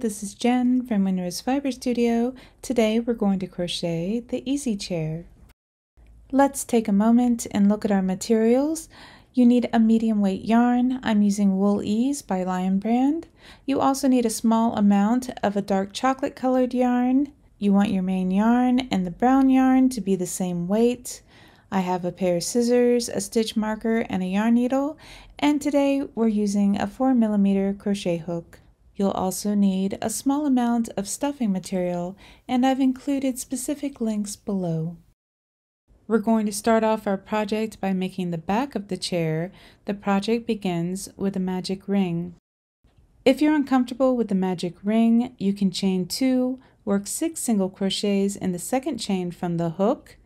this is Jen from Winrose Fiber Studio. Today we're going to crochet the easy chair. Let's take a moment and look at our materials. You need a medium weight yarn. I'm using Wool Ease by Lion Brand. You also need a small amount of a dark chocolate colored yarn. You want your main yarn and the brown yarn to be the same weight. I have a pair of scissors, a stitch marker, and a yarn needle, and today we're using a 4mm crochet hook. You'll also need a small amount of stuffing material, and I've included specific links below. We're going to start off our project by making the back of the chair. The project begins with a magic ring. If you're uncomfortable with the magic ring, you can chain 2, work 6 single crochets in the second chain from the hook.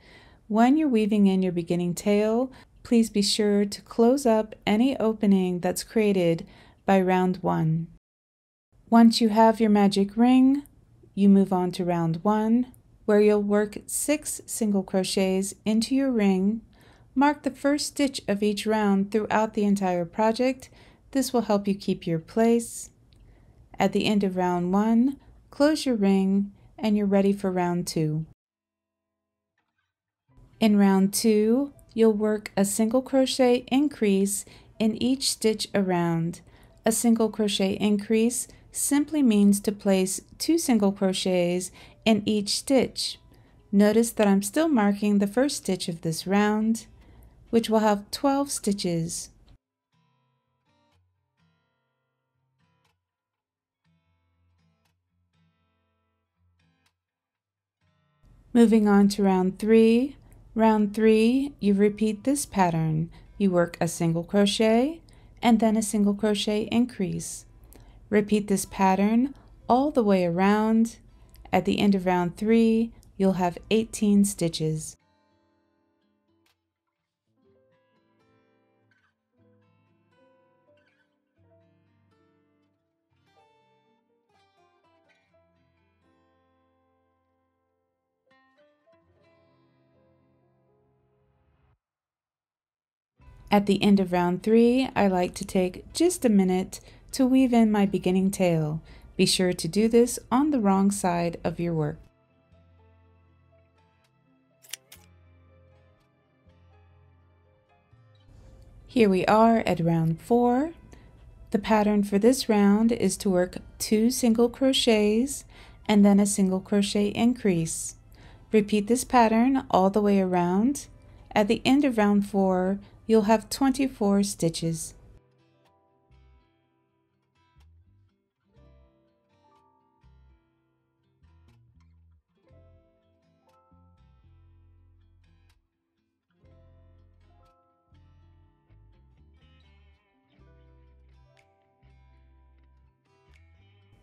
When you're weaving in your beginning tail, please be sure to close up any opening that's created by round 1. Once you have your magic ring, you move on to round 1, where you'll work 6 single crochets into your ring. Mark the first stitch of each round throughout the entire project. This will help you keep your place. At the end of round 1, close your ring and you're ready for round 2. In round 2, you'll work a single crochet increase in each stitch around. A single crochet increase simply means to place 2 single crochets in each stitch. Notice that I'm still marking the first stitch of this round, which will have 12 stitches. Moving on to round 3. Round 3, you repeat this pattern. You work a single crochet and then a single crochet increase. Repeat this pattern all the way around. At the end of round 3, you'll have 18 stitches. At the end of round 3, I like to take just a minute to weave in my beginning tail. Be sure to do this on the wrong side of your work. Here we are at round 4. The pattern for this round is to work 2 single crochets and then a single crochet increase. Repeat this pattern all the way around. At the end of round 4, you'll have 24 stitches.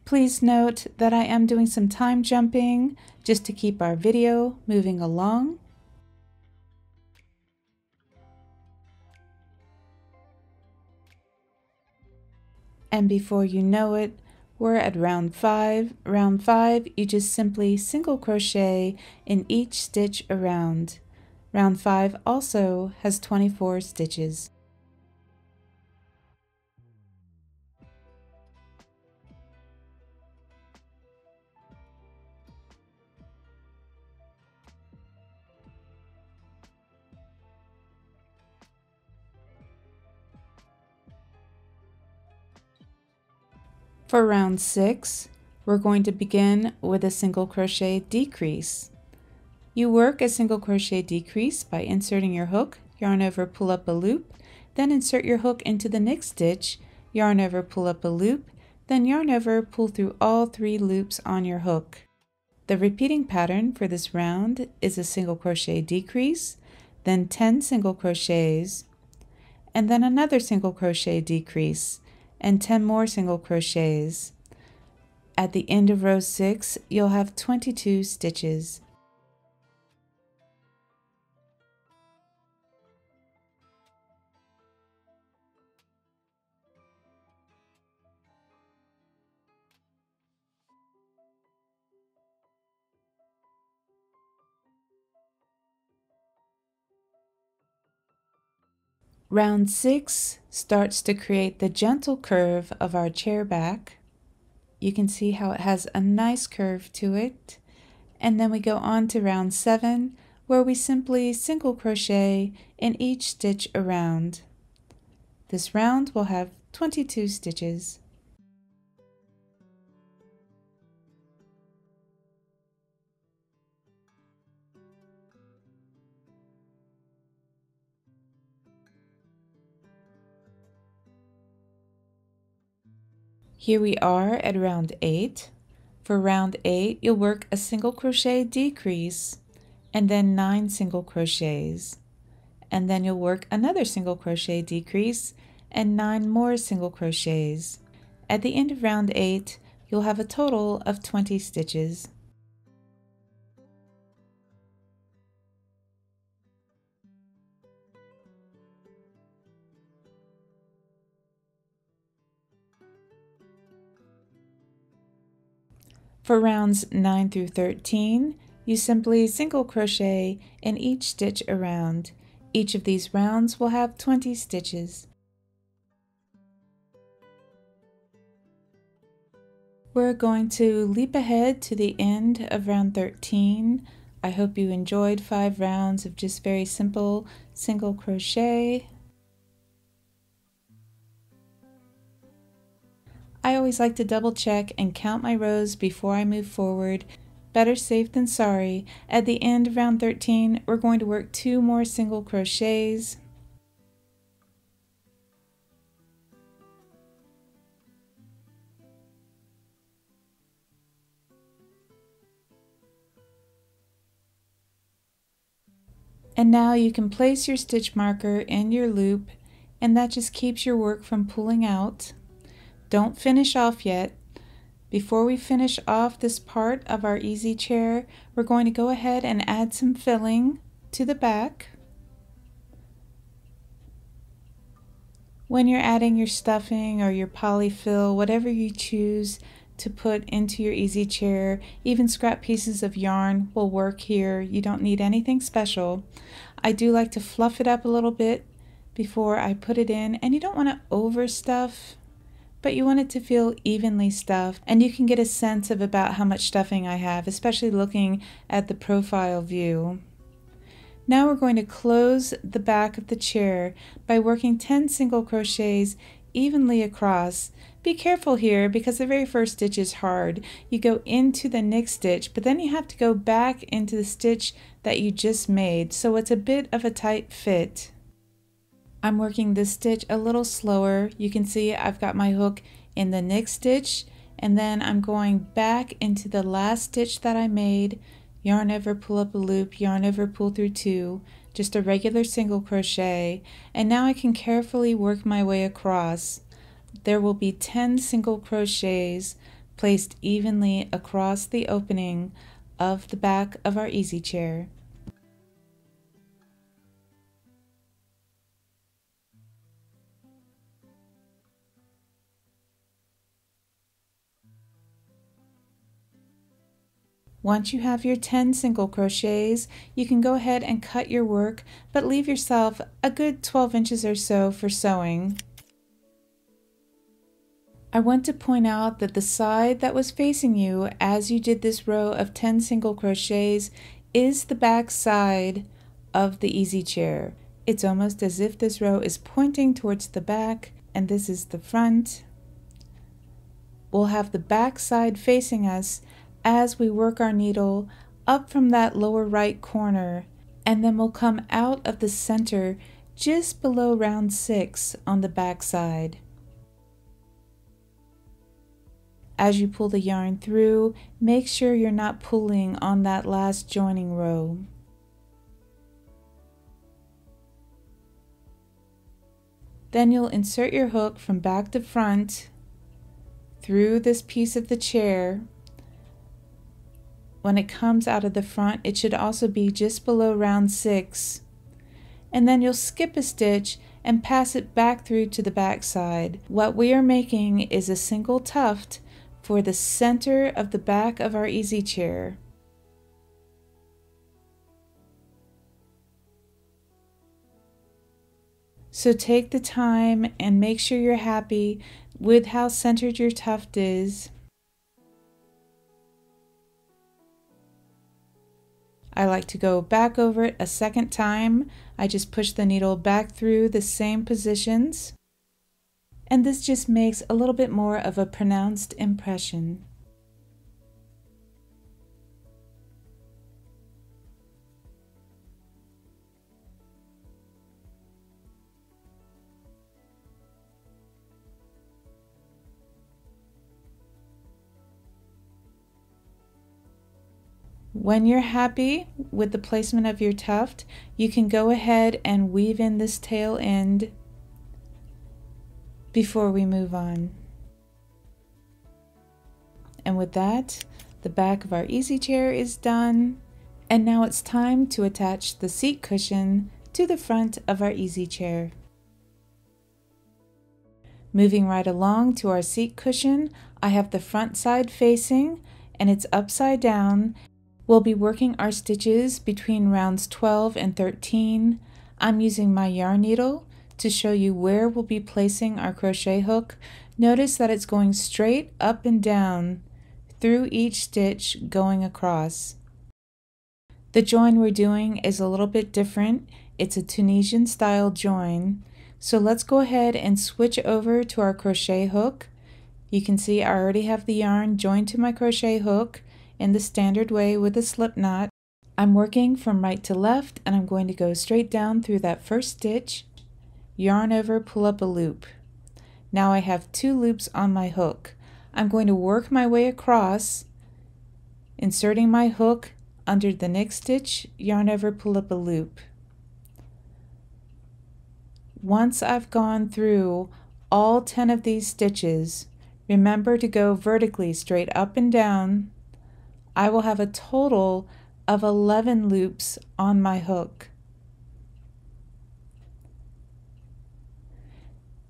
Please note that I am doing some time jumping just to keep our video moving along. And before you know it, we're at round 5. Round 5, you just simply single crochet in each stitch around. Round 5 also has 24 stitches. For round 6, we're going to begin with a single crochet decrease. You work a single crochet decrease by inserting your hook, yarn over, pull up a loop, then insert your hook into the next stitch, yarn over, pull up a loop, then yarn over, pull through all 3 loops on your hook. The repeating pattern for this round is a single crochet decrease, then 10 single crochets, and then another single crochet decrease, and 10 more single crochets. At the end of row 6, you'll have 22 stitches. Round 6 starts to create the gentle curve of our chair back. You can see how it has a nice curve to it. And then we go on to round 7, where we simply single crochet in each stitch around. This round will have 22 stitches. Here we are at round 8. For round 8, you'll work a single crochet decrease and then 9 single crochets. And then you'll work another single crochet decrease and 9 more single crochets. At the end of round 8, you'll have a total of 20 stitches. For rounds 9 through 13, you simply single crochet in each stitch around. Each of these rounds will have 20 stitches. We're going to leap ahead to the end of round 13. I hope you enjoyed 5 rounds of just very simple single crochet. I always like to double check and count my rows before I move forward. Better safe than sorry. At the end of round 13, we're going to work 2 more single crochets. And now you can place your stitch marker in your loop, and that just keeps your work from pulling out. Don't finish off yet. Before we finish off this part of our easy chair, we're going to go ahead and add some filling to the back. When you're adding your stuffing or your polyfill, whatever you choose to put into your easy chair, even scrap pieces of yarn will work here. You don't need anything special. I do like to fluff it up a little bit before I put it in, and you don't want to overstuff, but you want it to feel evenly stuffed, and you can get a sense of about how much stuffing I have, especially looking at the profile view. Now we're going to close the back of the chair by working 10 single crochets evenly across. Be careful here because the very first stitch is hard. You go into the next stitch, but then you have to go back into the stitch that you just made, so it's a bit of a tight fit. I'm working this stitch a little slower. You can see I've got my hook in the next stitch, and then I'm going back into the last stitch that I made. Yarn over, pull up a loop, yarn over, pull through 2, just a regular single crochet, and now I can carefully work my way across. There will be 10 single crochets placed evenly across the opening of the back of our easy chair. Once you have your 10 single crochets, you can go ahead and cut your work, but leave yourself a good 12 inches or so for sewing. I want to point out that the side that was facing you as you did this row of 10 single crochets is the back side of the easy chair. It's almost as if this row is pointing towards the back, and this is the front. We'll have the back side facing us as we work our needle up from that lower right corner, and then we'll come out of the center just below round 6 on the back side. As you pull the yarn through, make sure you're not pulling on that last joining row. Then you'll insert your hook from back to front through this piece of the chair. When it comes out of the front, it should also be just below round 6. And then you'll skip a stitch and pass it back through to the back side. What we are making is a single tuft for the center of the back of our easy chair. So take the time and make sure you're happy with how centered your tuft is. I like to go back over it a second time. I just push the needle back through the same positions, and this just makes a little bit more of a pronounced impression. When you're happy with the placement of your tuft, you can go ahead and weave in this tail end before we move on. And with that, the back of our easy chair is done. And now it's time to attach the seat cushion to the front of our easy chair. Moving right along to our seat cushion, I have the front side facing and it's upside down. We'll be working our stitches between rounds 12 and 13. I'm using my yarn needle to show you where we'll be placing our crochet hook. Notice that it's going straight up and down through each stitch going across. The join we're doing is a little bit different. It's a Tunisian style join. So let's go ahead and switch over to our crochet hook. You can see I already have the yarn joined to my crochet hook in the standard way with a slip knot. I'm working from right to left and I'm going to go straight down through that first stitch, yarn over, pull up a loop. Now I have 2 loops on my hook. I'm going to work my way across, inserting my hook under the next stitch, yarn over, pull up a loop. Once I've gone through all 10 of these stitches, remember to go vertically straight up and down. I will have a total of 11 loops on my hook.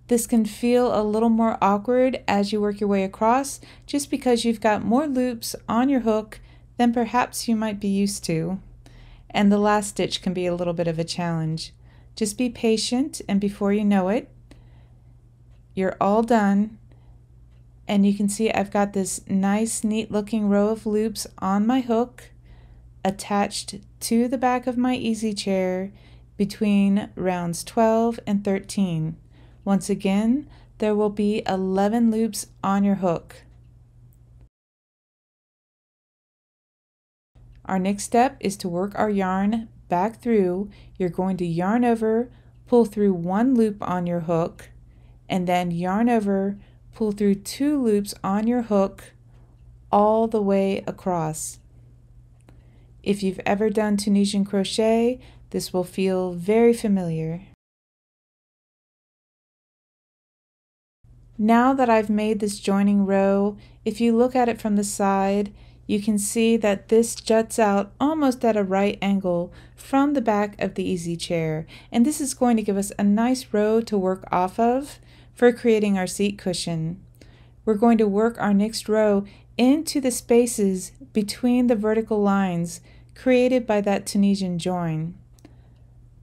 This can feel a little more awkward as you work your way across, just because you've got more loops on your hook than perhaps you might be used to. And the last stitch can be a little bit of a challenge. Just be patient, and before you know it, you're all done. And you can see I've got this nice, neat looking row of loops on my hook attached to the back of my easy chair between rounds 12 and 13. Once again, there will be 11 loops on your hook. Our next step is to work our yarn back through. You're going to yarn over, pull through 1 loop on your hook, and then yarn over, pull through 2 loops on your hook all the way across. If you've ever done Tunisian crochet, this will feel very familiar. Now that I've made this joining row, if you look at it from the side, you can see that this juts out almost at a right angle from the back of the easy chair, and this is going to give us a nice row to work off of for creating our seat cushion. We're going to work our next row into the spaces between the vertical lines created by that Tunisian join.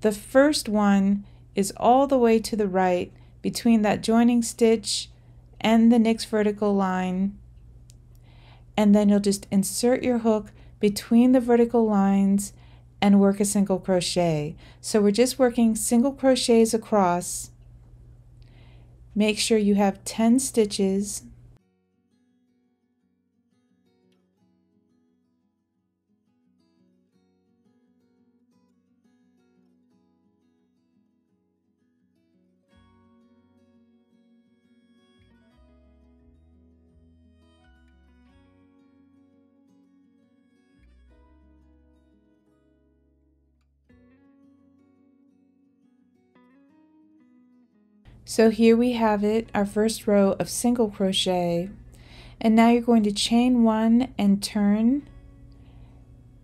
The first one is all the way to the right between that joining stitch and the next vertical line, and then you'll just insert your hook between the vertical lines and work a single crochet. So we're just working single crochets across. Make sure you have 10 stitches. So here we have it, our first row of single crochet. And now you're going to chain 1 and turn,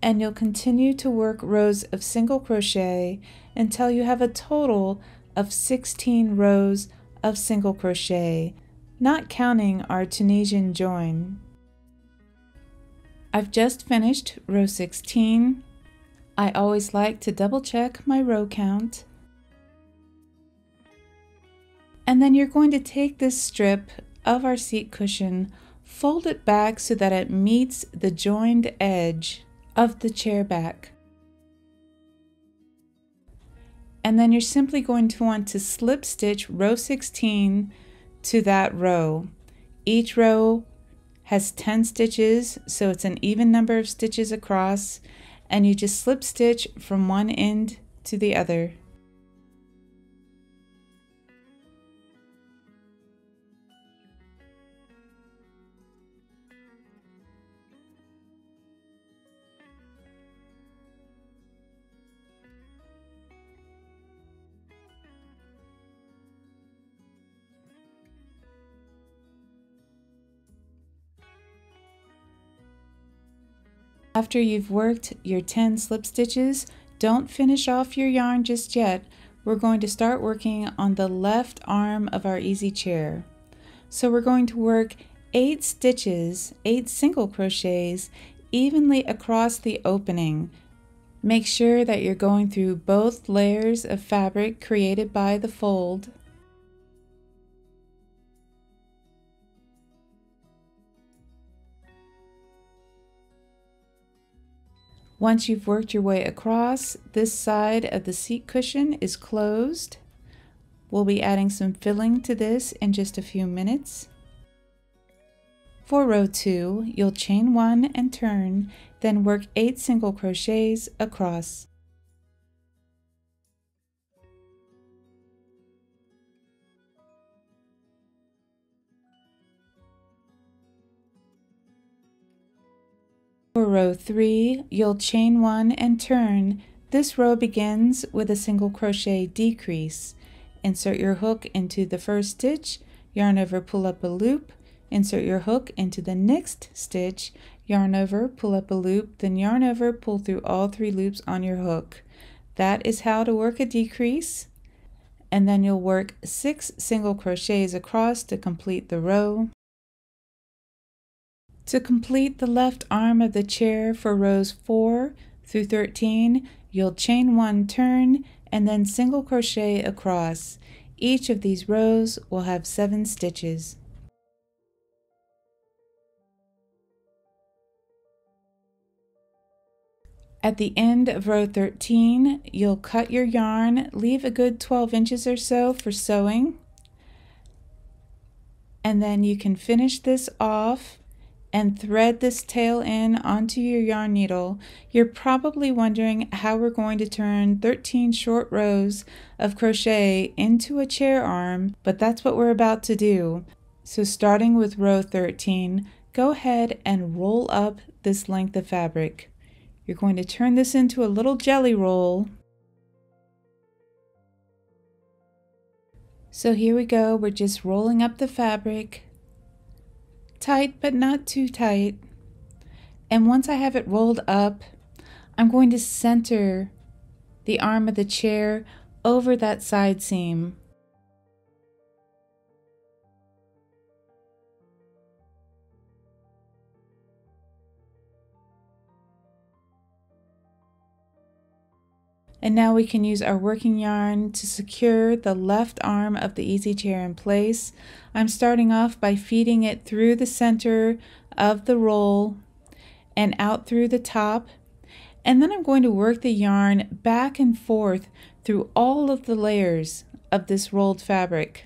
and you'll continue to work rows of single crochet until you have a total of 16 rows of single crochet, not counting our Tunisian join. I've just finished row 16. I always like to double check my row count. And then you're going to take this strip of our seat cushion, fold it back so that it meets the joined edge of the chair back. and then you're simply going to want to slip stitch row 16 to that row. Each row has 10 stitches, so it's an even number of stitches across, and you just slip stitch from one end to the other. After you've worked your 10 slip stitches, don't finish off your yarn just yet. We're going to start working on the left arm of our easy chair. So we're going to work 8 stitches, 8 single crochets, evenly across the opening. Make sure that you're going through both layers of fabric created by the fold. Once you've worked your way across, this side of the seat cushion is closed. We'll be adding some filling to this in just a few minutes. For row 2, you'll chain 1 and turn, then work 8 single crochets across. For row 3, you'll chain 1 and turn. This row begins with a single crochet decrease. Insert your hook into the first stitch, yarn over, pull up a loop, insert your hook into the next stitch, yarn over, pull up a loop, then yarn over, pull through all 3 loops on your hook. That is how to work a decrease. And then you'll work 6 single crochets across to complete the row. To complete the left arm of the chair for rows 4 through 13, you'll chain 1, turn, and then single crochet across. Each of these rows will have 7 stitches. At the end of row 13, you'll cut your yarn, leave a good 12 inches or so for sewing, and then you can finish this off and thread this tail in onto your yarn needle. You're probably wondering how we're going to turn 13 short rows of crochet into a chair arm, but that's what we're about to do. So starting with row 13, go ahead and roll up this length of fabric. You're going to turn this into a little jelly roll. So here we go, we're just rolling up the fabric. Tight, but not too tight. And once I have it rolled up, I'm going to center the arm of the chair over that side seam. And now we can use our working yarn to secure the left arm of the easy chair in place. I'm starting off by feeding it through the center of the roll and out through the top. And then I'm going to work the yarn back and forth through all of the layers of this rolled fabric.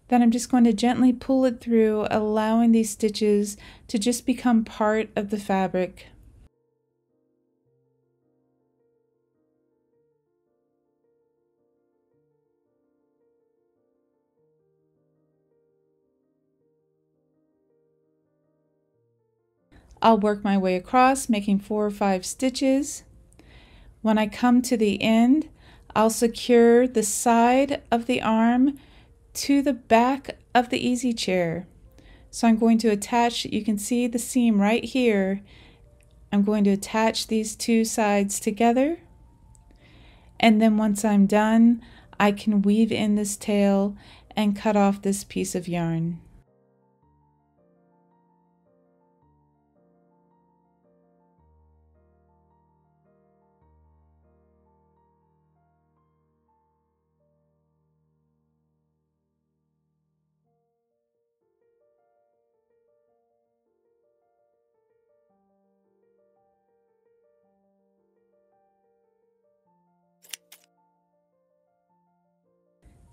Then I'm just going to gently pull it through, allowing these stitches to just become part of the fabric. I'll work my way across, making 4 or 5 stitches. When I come to the end, I'll secure the side of the arm to the back of the easy chair. So I'm going to attach, you can see the seam right here. I'm going to attach these 2 sides together, and then once I'm done, I can weave in this tail and cut off this piece of yarn.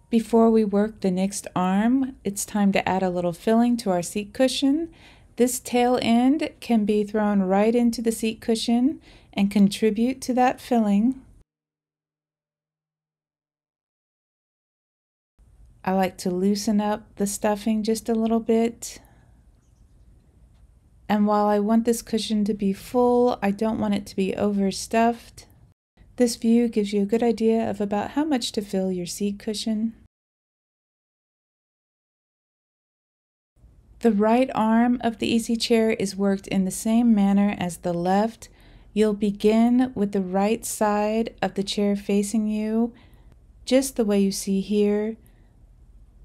Before we work the next arm, it's time to add a little filling to our seat cushion. This tail end can be thrown right into the seat cushion and contribute to that filling. I like to loosen up the stuffing just a little bit. And while I want this cushion to be full, I don't want it to be overstuffed. This view gives you a good idea of about how much to fill your seat cushion. The right arm of the easy chair is worked in the same manner as the left. You'll begin with the right side of the chair facing you, just the way you see here.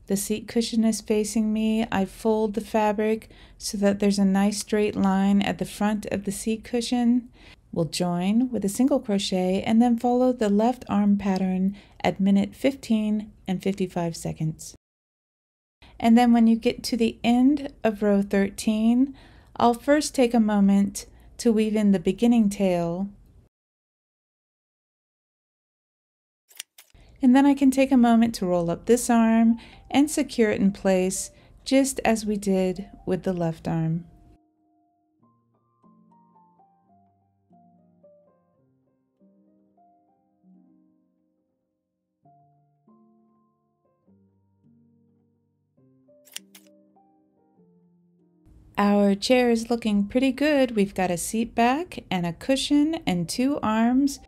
The seat cushion is facing me. I fold the fabric so that there's a nice straight line at the front of the seat cushion. We'll join with a single crochet and then follow the left arm pattern at minute 15 and 55 seconds. And then when you get to the end of row 13, I'll first take a moment to weave in the beginning tail. And then I can take a moment to roll up this arm and secure it in place, just as we did with the left arm. Our chair is looking pretty good. We've got a seat back and a cushion and 2 arms,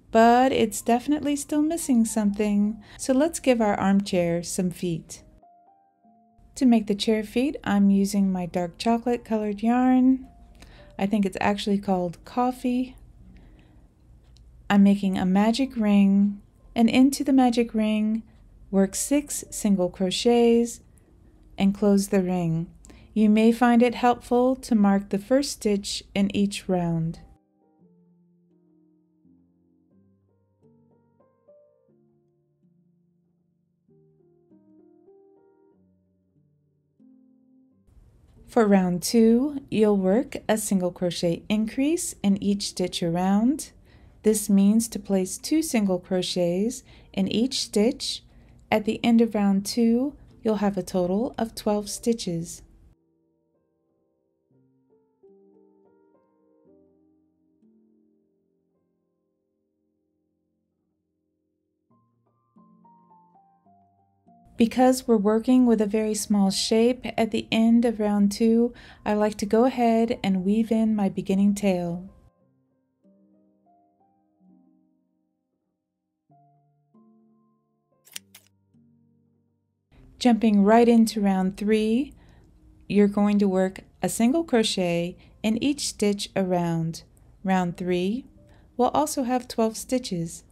but it's definitely still missing something. So let's give our armchair some feet. To make the chair feet, I'm using my dark chocolate colored yarn. I think it's actually called coffee. I'm making a magic ring, and into the magic ring, work 6 single crochets and close the ring. You may find it helpful to mark the first stitch in each round. For round 2, you'll work a single crochet increase in each stitch around. This means to place 2 single crochets in each stitch. At the end of round 2, you'll have a total of 12 stitches. Because we're working with a very small shape at the end of round 2, I like to go ahead and weave in my beginning tail. Jumping right into round 3, you're going to work a single crochet in each stitch around. Round 3 will also have 12 stitches.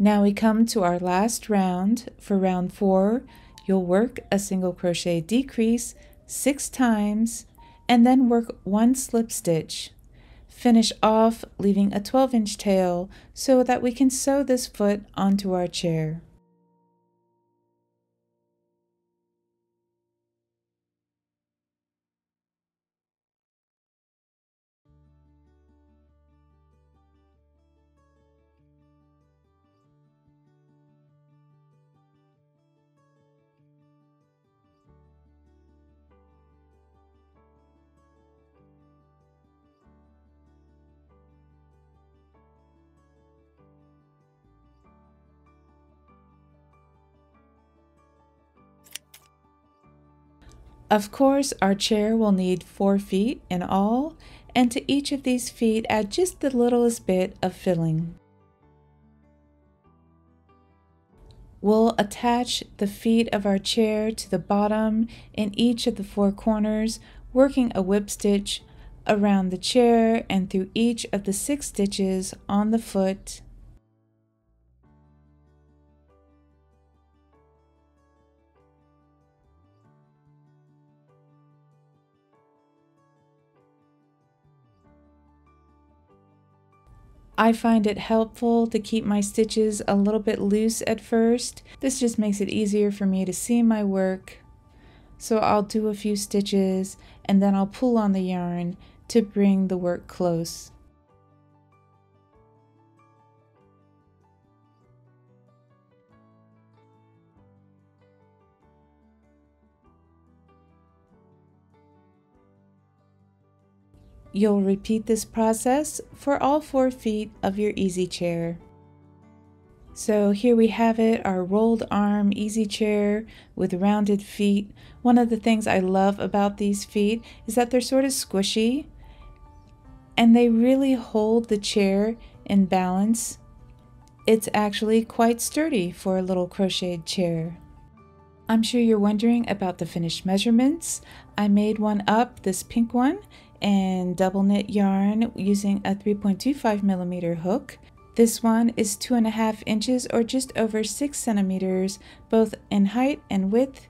Now we come to our last round. For round 4, you'll work a single crochet decrease 6 times and then work 1 slip stitch. Finish off leaving a 12-inch tail so that we can sew this foot onto our chair. Of course, our chair will need 4 feet in all, and to each of these feet add just the littlest bit of filling. We'll attach the feet of our chair to the bottom in each of the 4 corners, working a whip stitch around the chair and through each of the 6 stitches on the foot. I find it helpful to keep my stitches a little bit loose at first. This just makes it easier for me to see my work. So I'll do a few stitches and then I'll pull on the yarn to bring the work close. You'll repeat this process for all 4 feet of your easy chair. So here we have it, our rolled arm easy chair with rounded feet. One of the things I love about these feet is that they're sort of squishy and they really hold the chair in balance. It's actually quite sturdy for a little crocheted chair. I'm sure you're wondering about the finished measurements. I made one up, this pink one, and double knit yarn using a 3.25 millimeter hook. This one is 2.5 inches or just over 6 centimeters, both in height and width.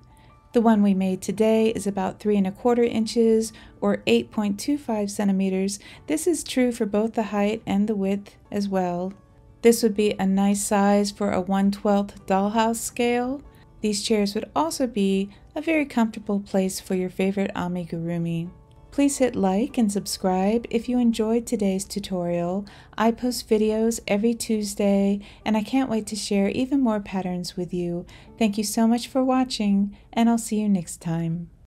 The one we made today is about 3.25 inches or 8.25 centimeters. This is true for both the height and the width as well. This would be a nice size for a 1/12 dollhouse scale. These chairs would also be a very comfortable place for your favorite amigurumi. Please hit like and subscribe if you enjoyed today's tutorial. I post videos every Tuesday and I can't wait to share even more patterns with you. Thank you so much for watching and I'll see you next time.